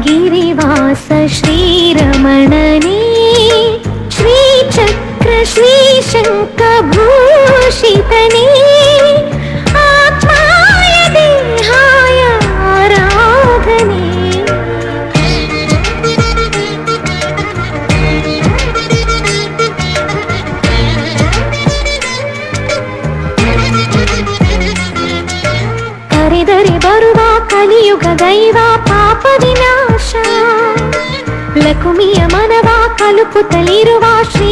गिरिवास श्रीरमणने श्रीचक्र श्रीशङ्खभूषितने आत्माय देहाय आराधने। ಕರೆದರೆ ಬರುವ ಕಲಿಯುಗ ದೈವ ಪಾಪ ವಿನಾಶ ಲಕುಮಿಯ ಮನವ ಕಲುಕುತ್ತಲಿರುವ ಶ್ರೀ